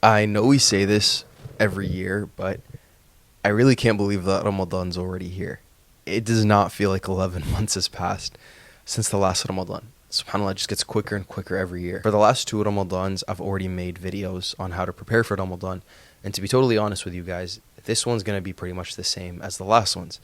I know we say this every year, but I really can't believe that Ramadan's already here. It does not feel like 11 months has passed since the last Ramadan. SubhanAllah, it just gets quicker and quicker every year. For the last 2 Ramadans, I've already made videos on how to prepare for Ramadan. And to be totally honest with you guys, this one's going to be pretty much the same as the last ones.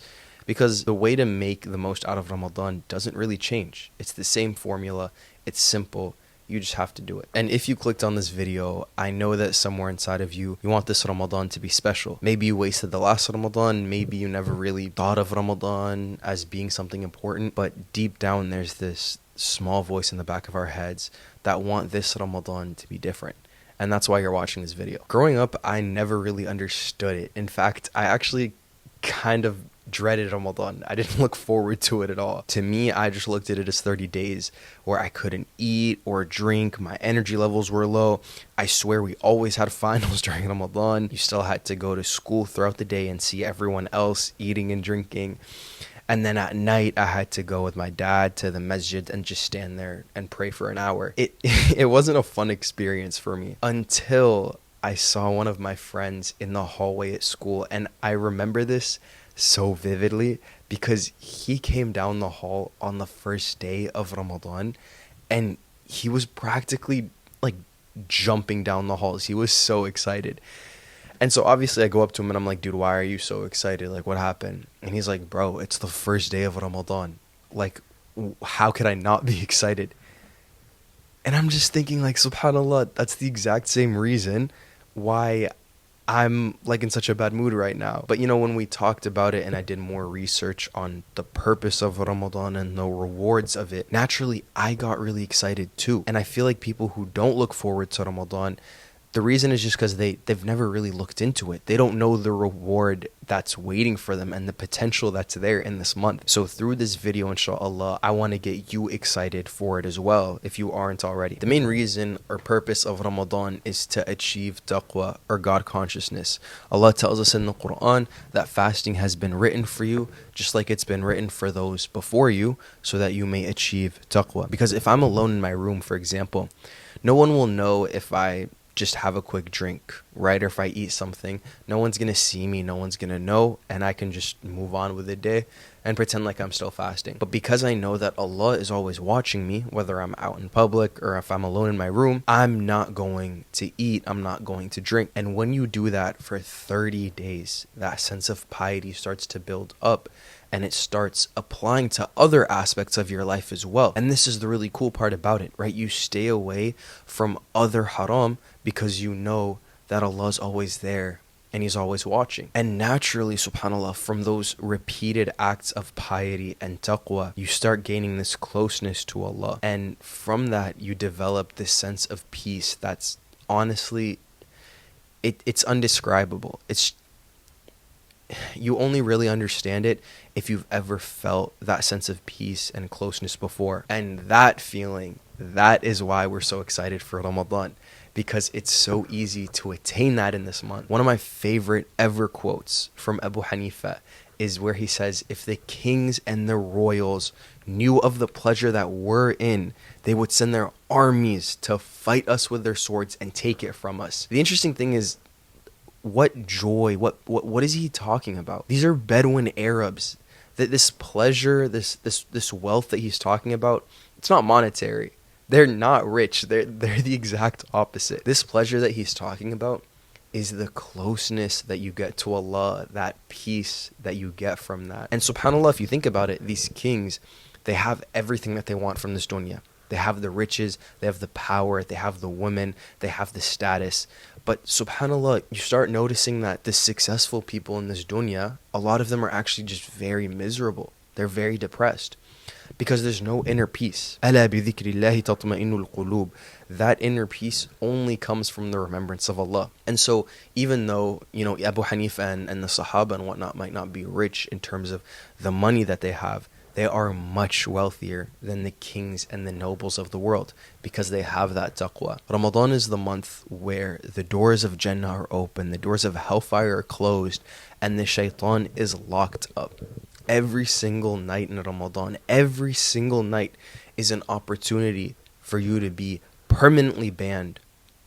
Because the way to make the most out of Ramadan doesn't really change. It's the same formula. It's simple. You just have to do it. And if you clicked on this video, I know that somewhere inside of you, you want this Ramadan to be special. Maybe you wasted the last Ramadan. Maybe you never really thought of Ramadan as being something important. But deep down, there's this small voice in the back of our heads that want this Ramadan to be different. And that's why you're watching this video. Growing up, I never really understood it. In fact, I actually kind of dreaded Ramadan. I didn't look forward to it at all. To me, I just looked at it as 30 days where I couldn't eat or drink. My energy levels were low. I swear we always had finals during Ramadan. You still had to go to school throughout the day and see everyone else eating and drinking. And then at night, I had to go with my dad to the masjid and just stand there and pray for an hour. It wasn't a fun experience for me until I saw one of my friends in the hallway at school. And I remember this so vividly because he came down the hall on the first day of Ramadan and he was practically like jumping down the halls. He was so excited. And so obviously I go up to him and I'm like, dude, why are you so excited? Like, what happened? And he's like, bro, it's the first day of Ramadan. Like, how could I not be excited? And I'm just thinking, like, subhanAllah, that's the exact same reason why I'm like in such a bad mood right now. But you know, when we talked about it and I did more research on the purpose of Ramadan and the rewards of it, naturally I got really excited too. And I feel like people who don't look forward to Ramadan, the reason is just because they've never really looked into it. They don't know the reward that's waiting for them and the potential that's there in this month. So through this video, inshallah, I want to get you excited for it as well, if you aren't already. The main reason or purpose of Ramadan is to achieve taqwa or God consciousness. Allah tells us in the Quran that fasting has been written for you, just like it's been written for those before you, so that you may achieve taqwa. Because if I'm alone in my room, for example, no one will know if I just have a quick drink, right? Or if I eat something, no one's going to see me, no one's going to know, and I can just move on with the day and pretend like I'm still fasting. But because I know that Allah is always watching me, whether I'm out in public or if I'm alone in my room, I'm not going to eat, I'm not going to drink. And when you do that for 30 days, that sense of piety starts to build up and it starts applying to other aspects of your life as well. And this is the really cool part about it, right? You stay away from other haram because you know that Allah's always there and He's always watching. And naturally, subhanAllah, from those repeated acts of piety and taqwa, you start gaining this closeness to Allah. And from that, you develop this sense of peace that's honestly, it's undescribable. You only really understand it if you've ever felt that sense of peace and closeness before. And that feeling, that is why we're so excited for Ramadan, because it's so easy to attain that in this month. One of my favorite ever quotes from Abu Hanifa is where he says, if the kings and the royals knew of the pleasure that we're in, they would send their armies to fight us with their swords and take it from us. The interesting thing is, what joy, what is he talking about? These are Bedouin Arabs. That this pleasure, this wealth that he's talking about, it's not monetary. They're not rich. They're the exact opposite. This pleasure that he's talking about is the closeness that you get to Allah, that peace that you get from that. And subhanAllah, if you think about it, these kings, they have everything that they want from this dunya. They have the riches, they have the power, they have the women, they have the status. But subhanAllah, you start noticing that the successful people in this dunya, a lot of them are actually just very miserable. They're very depressed because there's no inner peace. أَلَا بِذِكْرِ اللَّهِ تَطْمَئِنُّ الْقُلُوبِ. That inner peace only comes from the remembrance of Allah. And so even though, Abu Hanifa and the Sahaba and whatnot might not be rich in terms of the money that they have, they are much wealthier than the kings and the nobles of the world because they have that taqwa. Ramadan is the month where the doors of Jannah are open, the doors of hellfire are closed, and the shaitan is locked up. Every single night in Ramadan, every single night is an opportunity for you to be permanently banned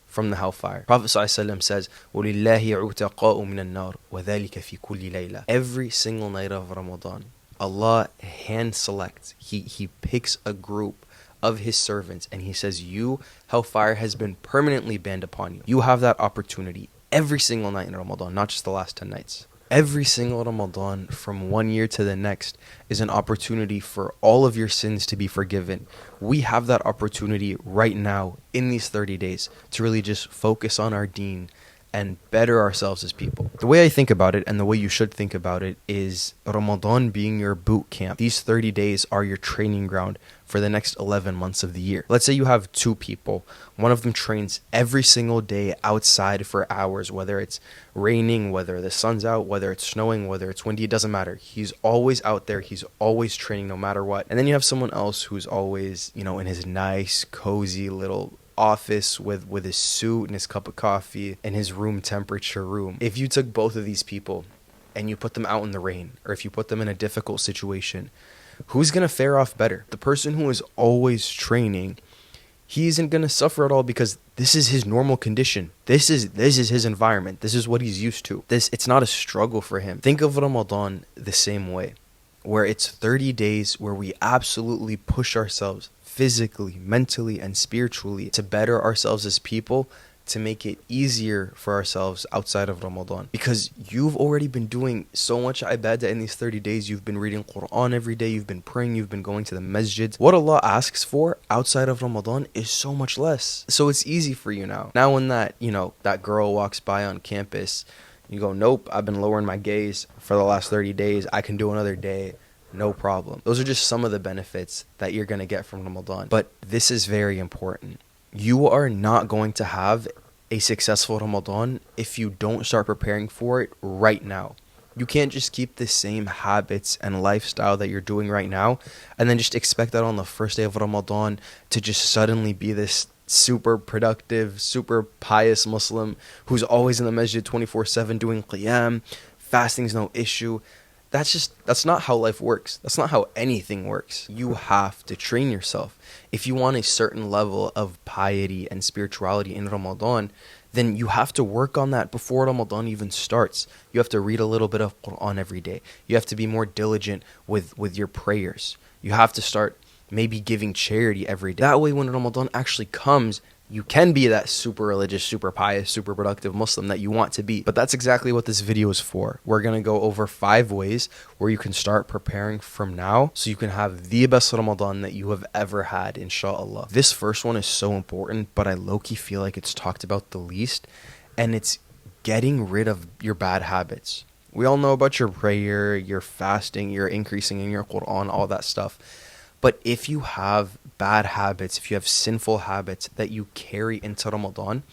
from the hellfire. Prophet ﷺ says, وَلِلَّهِ عُتَقَاءُ مِنَ النَّارِ وَذَلِكَ فِي كُلِّ لَيْلَةٍ. Every single night of Ramadan, Allah hand selects. He picks a group of His servants and He says, you, hellfire has been permanently banned upon you. You have that opportunity every single night in Ramadan, not just the last 10 nights. Every single Ramadan from one year to the next is an opportunity for all of your sins to be forgiven. We have that opportunity right now in these 30 days to really just focus on our deen and better ourselves as people. The way I think about it, and the way you should think about it, is Ramadan being your boot camp. These 30 days are your training ground for the next 11 months of the year. Let's say you have two people. One of them trains every single day outside for hours, whether it's raining, whether the sun's out, whether it's snowing, whether it's windy, it doesn't matter. He's always out there. He's always training no matter what. And then you have someone else who's always, in his nice, cozy little office with his suit and his cup of coffee in his room temperature room. If you took both of these people and you put them out in the rain, or if you put them in a difficult situation, who's going to fare off better? The person who is always training, he isn't going to suffer at all because this is his normal condition. This is his environment. This is what he's used to. It's not a struggle for him. Think of Ramadan the same way, where it's 30 days where we absolutely push ourselves physically, mentally, and spiritually to better ourselves as people, to make it easier for ourselves outside of Ramadan. Because you've already been doing so much ibadah in these 30 days. You've been reading Quran every day, you've been praying, you've been going to the masjid. What Allah asks for outside of Ramadan is so much less. So it's easy for you now. Now when that girl walks by on campus, you go, nope, I've been lowering my gaze for the last 30 days. I can do another day. No problem. Those are just some of the benefits that you're going to get from Ramadan. But this is very important. You are not going to have a successful Ramadan if you don't start preparing for it right now. You can't just keep the same habits and lifestyle that you're doing right now and then just expect that on the first day of Ramadan to just suddenly be this super productive, super pious Muslim who's always in the masjid 24/7 doing qiyam, fasting's no issue. That's not how life works. That's not how anything works. You have to train yourself. If you want a certain level of piety and spirituality in Ramadan, then you have to work on that before Ramadan even starts. You have to read a little bit of Quran every day. You have to be more diligent with your prayers. You have to start maybe giving charity every day. That way when Ramadan actually comes, you can be that super religious, super pious, super productive Muslim that you want to be. But that's exactly what this video is for. We're going to go over 5 ways where you can start preparing from now so you can have the best Ramadan that you have ever had, inshallah. This first one is so important, but I low-key feel like it's talked about the least, and it's getting rid of your bad habits. We all know about your prayer, your fasting, your increasing in your Quran, all that stuff. But if you have bad habits, if you have sinful habits that you carry into Ramadan,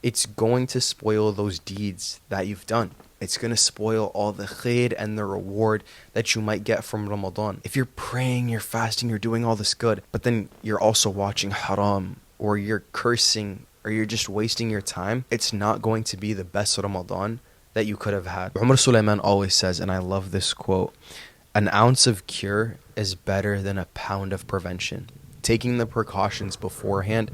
it's going to spoil those deeds that you've done. It's going to spoil all the khair and the reward that you might get from Ramadan. If you're praying, you're fasting, you're doing all this good, but then you're also watching haram, or you're cursing, or you're just wasting your time, it's not going to be the best Ramadan that you could have had. Umar Sulaiman always says, and I love this quote, an ounce of cure is better than a pound of prevention. Taking the precautions beforehand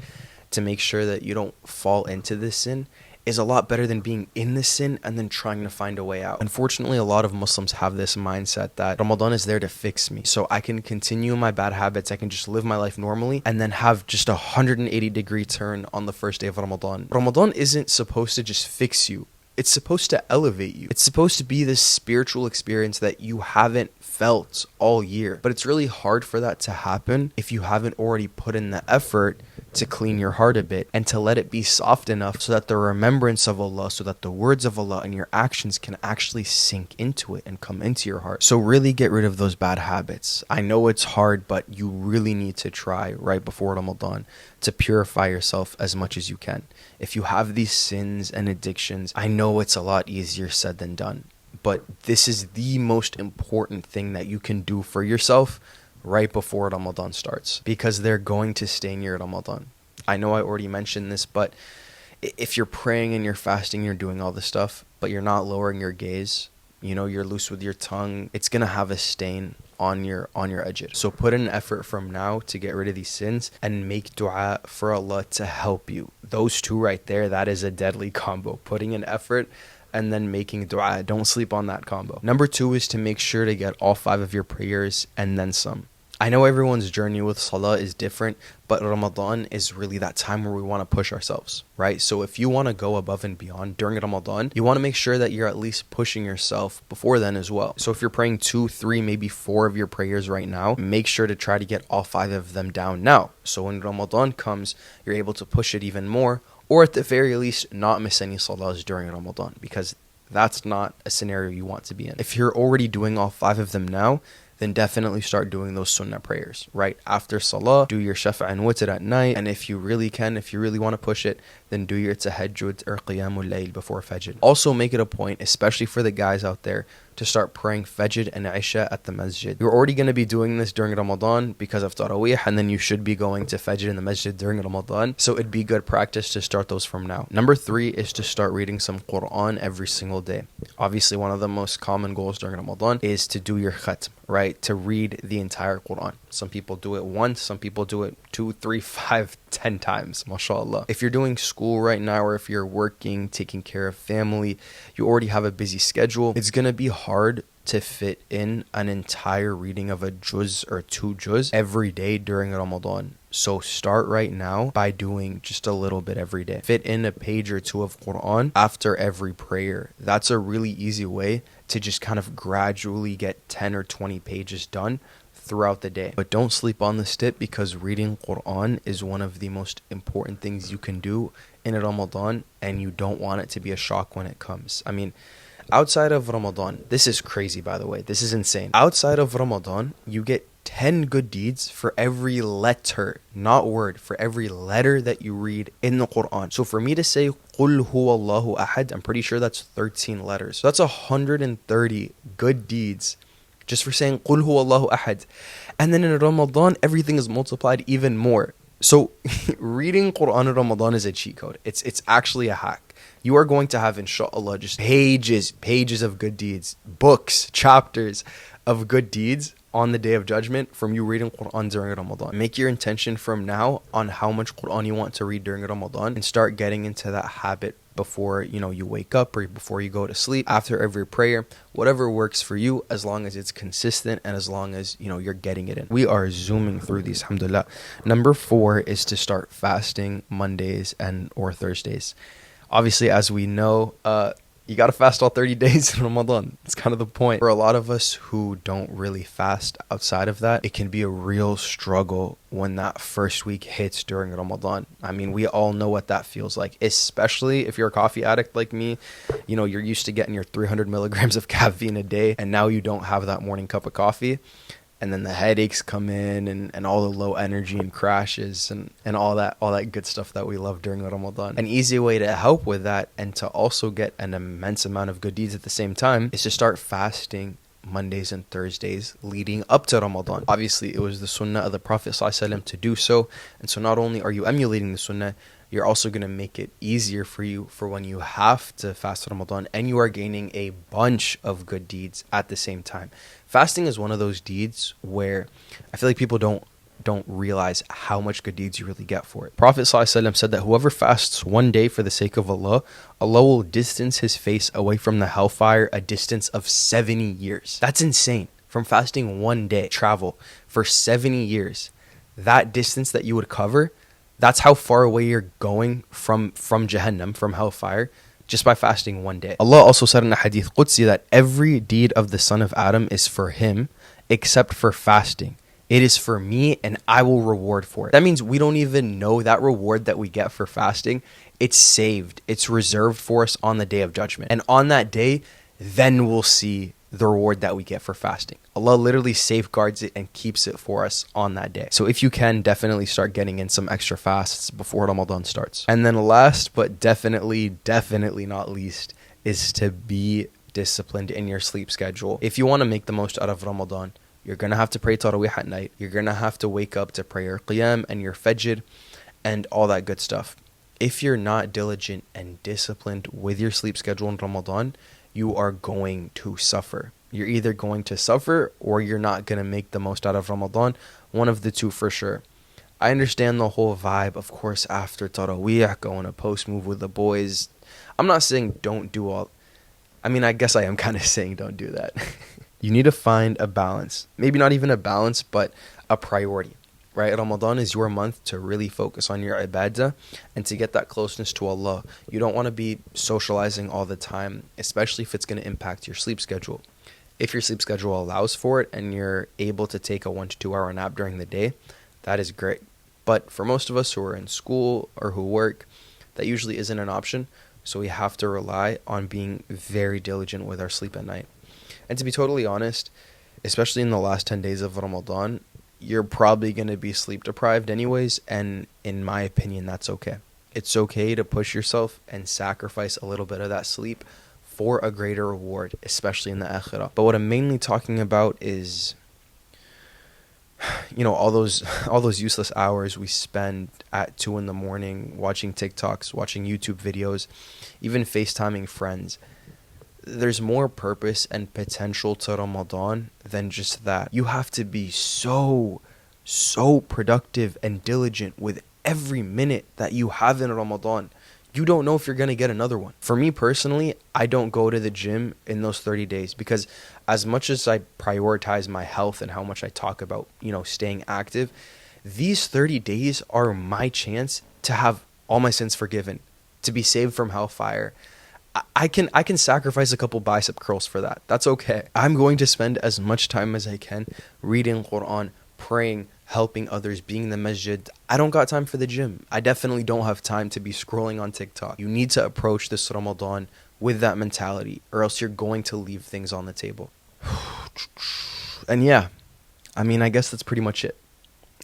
to make sure that you don't fall into this sin is a lot better than being in the sin and then trying to find a way out. Unfortunately, a lot of Muslims have this mindset that Ramadan is there to fix me. So I can continue my bad habits, I can just live my life normally and then have just a 180-degree turn on the first day of Ramadan. Ramadan isn't supposed to just fix you. It's supposed to elevate you. It's supposed to be this spiritual experience that you haven't felt all year. But it's really hard for that to happen if you haven't already put in the effort to clean your heart a bit and to let it be soft enough so that the remembrance of Allah, so that the words of Allah and your actions can actually sink into it and come into your heart. So really get rid of those bad habits. I know it's hard, but you really need to try right before Ramadan to purify yourself as much as you can. If you have these sins and addictions, I know it's a lot easier said than done, but this is the most important thing that you can do for yourself right before Ramadan starts, because they're going to stain your Ramadan. I know I already mentioned this, but if you're praying and you're fasting, you're doing all this stuff, but you're not lowering your gaze, you're loose with your tongue, it's going to have a stain on your ajr. So put in an effort from now to get rid of these sins and make dua for Allah to help you. Those two right there, that is a deadly combo. Putting in effort and then making dua. Don't sleep on that combo. Number 2 is to make sure to get all 5 of your prayers and then some. I know everyone's journey with salah is different, but Ramadan is really that time where we want to push ourselves, right? So if you want to go above and beyond during Ramadan, you want to make sure that you're at least pushing yourself before then as well. So if you're praying 2, 3, maybe 4 of your prayers right now, make sure to try to get all 5 of them down now. So when Ramadan comes, you're able to push it even more, or at the very least, not miss any salahs during Ramadan, because that's not a scenario you want to be in. If you're already doing all 5 of them now, then definitely start doing those sunnah prayers, right? After salah, do your shafa' and witr at night. And if you really want to push it, then do your tahajjud or qiyamul layl before fajr. Also make it a point, especially for the guys out there, to start praying fajr and isha at the masjid. You're already going to be doing this during Ramadan because of tarawih, and then you should be going to fajr in the masjid during Ramadan. So it'd be good practice to start those from now. Number 3 is to start reading some Quran every single day. Obviously, one of the most common goals during Ramadan is to do your khatm, right? To read the entire Quran. Some people do it once, some people do it 2, 3, 5, 10 times, mashallah. If you're doing school right now, or if you're working, taking care of family, you already have a busy schedule, it's going to be hard to fit in an entire reading of a juz or 2 juz every day during Ramadan. So start right now by doing just a little bit every day. Fit in a page or 2 of Quran after every prayer. That's a really easy way to just kind of gradually get 10 or 20 pages done throughout the day. But don't sleep on this tip, because reading Quran is one of the most important things you can do in Ramadan, and you don't want it to be a shock when it comes. I mean, outside of Ramadan, this is crazy, by the way. This is insane. Outside of Ramadan, you get 10 good deeds for every letter, not word, for every letter that you read in the Quran. So for me to say Qul huwallahu ahad, I'm pretty sure that's 13 letters. So that's 130 good deeds just for saying Qul huwallahu ahad. And then in Ramadan, everything is multiplied even more. So reading Quran in Ramadan is a cheat code. It's actually a hack. You are going to have, inshallah, just pages of good deeds, books, chapters of good deeds on the Day of Judgment from you reading Quran during Ramadan. Make your intention from now on how much Quran you want to read during Ramadan, and start getting into that habit before you wake up or before you go to sleep, after every prayer, whatever works for you, as long as it's consistent and as long as you're getting it in. We are zooming through these, alhamdulillah. Number 4 is to start fasting Mondays and or Thursdays. Obviously, as we know, you got to fast all 30 days in Ramadan. It's kind of the point. For a lot of us who don't really fast outside of that, it can be a real struggle when that first week hits during Ramadan. I mean, we all know what that feels like, especially if you're a coffee addict like me. You're used to getting your 300 milligrams of caffeine a day, and now you don't have that morning cup of coffee. And then the headaches come in, and all the low energy and crashes and all that good stuff that we love during Ramadan. An easy way to help with that, and to also get an immense amount of good deeds at the same time, is to start fasting Mondays and Thursdays leading up to Ramadan. Obviously, it was the sunnah of the Prophet ﷺ to do so. And so not only are you emulating the sunnah, you're also going to make it easier for you for when you have to fast Ramadan, and you are gaining a bunch of good deeds at the same time. Fasting is one of those deeds where I feel like people don't realize how much good deeds you really get for it. Prophet ﷺ said that whoever fasts one day for the sake of Allah, Allah will distance his face away from the hellfire a distance of 70 years. That's insane. From fasting one day, travel for 70 years. That distance that you would cover, that's how far away you're going from Jahannam, from hellfire, just by fasting one day. Allah also said in a hadith Qudsi that every deed of the son of Adam is for him except for fasting. It is for me, and I will reward for it. That means we don't even know that reward that we get for fasting. It's saved. It's reserved for us on the Day of Judgment. And on that day, then we'll see the reward that we get for fasting. Allah literally safeguards it and keeps it for us on that day. So if you can, definitely start getting in some extra fasts before Ramadan starts. And then last, but definitely not least, is to be disciplined in your sleep schedule. If you want to make the most out of Ramadan, you're going to have to pray Tarawih at night. You're going to have to wake up to pray your Qiyam and your Fajr and all that good stuff. If you're not diligent and disciplined with your sleep schedule in Ramadan, you are going to suffer. You're either going to suffer or you're not going to make the most out of Ramadan. One of the two for sure. I understand the whole vibe, of course, after Taraweeh, going to post move with the boys. I'm not saying don't do all. I mean, I guess I am kind of saying don't do that. You need to find a balance. Maybe not even a balance, but a priority, right? Ramadan is your month to really focus on your ibadah and to get that closeness to Allah. You don't want to be socializing all the time, especially if it's going to impact your sleep schedule. If your sleep schedule allows for it and you're able to take a 1 to 2 hour nap during the day, that is great. But for most of us who are in school or who work, that usually isn't an option. So we have to rely on being very diligent with our sleep at night. And to be totally honest, especially in the last 10 days of Ramadan, you're probably going to be sleep deprived anyways. And in my opinion, that's okay. It's okay to push yourself and sacrifice a little bit of that sleep for a greater reward, especially in the akhirah. But what I'm mainly talking about is, all those useless hours we spend at 2 a.m. watching TikToks, watching YouTube videos, even FaceTiming friends. There's more purpose and potential to Ramadan than just that. You have to be so productive and diligent with every minute that you have in Ramadan. You don't know if you're going to get another one. For me personally, I don't go to the gym in those 30 days because as much as I prioritize my health and how much I talk about, staying active, these 30 days are my chance to have all my sins forgiven, to be saved from hellfire. I can sacrifice a couple bicep curls for that. That's okay. I'm going to spend as much time as I can reading Quran, praying, helping others, being in the masjid. I don't got time for the gym. I definitely don't have time to be scrolling on TikTok. You need to approach this Ramadan with that mentality, or else you're going to leave things on the table. And yeah, I guess that's pretty much it.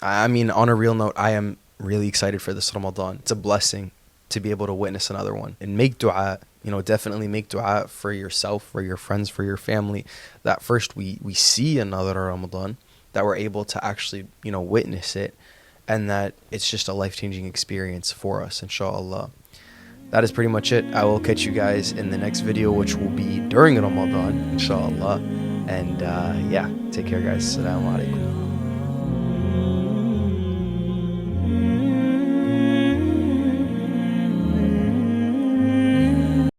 On a real note, I am really excited for this Ramadan. It's a blessing to be able to witness another one. And make dua, definitely make dua for yourself, for your friends, for your family, that first we see another Ramadan, that we're able to actually, witness it, and that it's just a life-changing experience for us, inshallah. That is pretty much it. I will catch you guys in the next video, which will be during Ramadan, inshallah. And take care, guys. Assalamu alaikum.